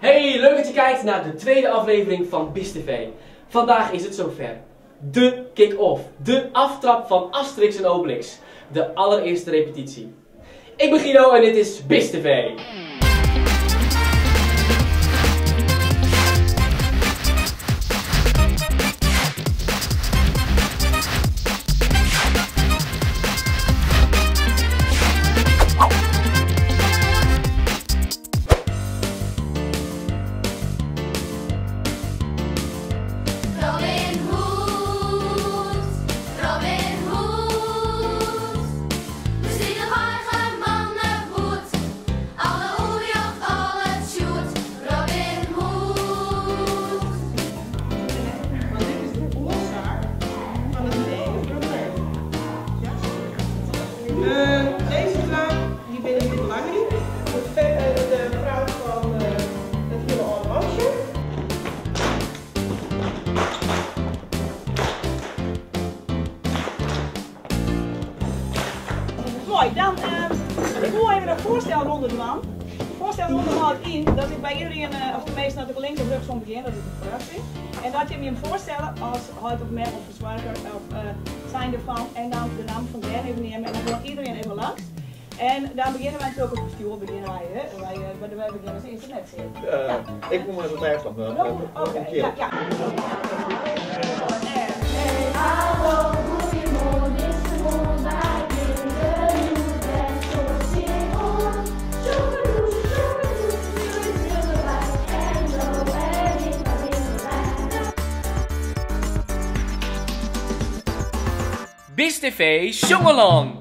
Hey, leuk dat je kijkt naar de tweede aflevering van BIS TV. Vandaag is het zover. De kick-off. De aftrap van Asterix en Obelix. De allereerste repetitie. Ik ben Guido en dit is BIS TV. Deze vrouw, die ben ik belangrijk. De vrouw van het hele oranje. Mooi, dan ik wil even een voorstelronde doen. Voorstelronde houdt in dat ik bij iedereen, of de meesten natuurlijk links of rechts om begin, dat is een verrassing. En dat je hem voorstellen als hoofdopmerk of verzorger of zijn ervan en dan de naam van derde even nemen en dan wordt iedereen even langs. En dan beginnen wij natuurlijk op het bestuur, beginnen wij, hè? Wij beginnen als internet zien. Ik moet maar even bij van. Oké, ja. BIS TV Sjongelang.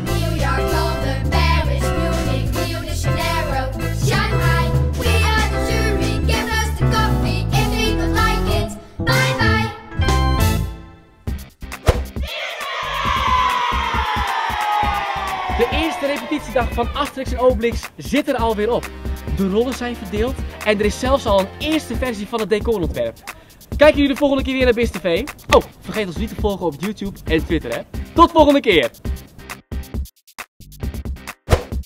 New York, London, Paris, Munich, Rio de Janeiro, Shanghai. We are the jury. Give us the coffee if we don't like it. Bye bye. De eerste repetitiedag van Asterix en Obelix zit er alweer op. De rollen zijn verdeeld en er is zelfs al een eerste versie van het decorontwerp. Kijken jullie de volgende keer weer naar BIS TV? Oh, vergeet ons niet te volgen op YouTube en Twitter, hè. Tot volgende keer!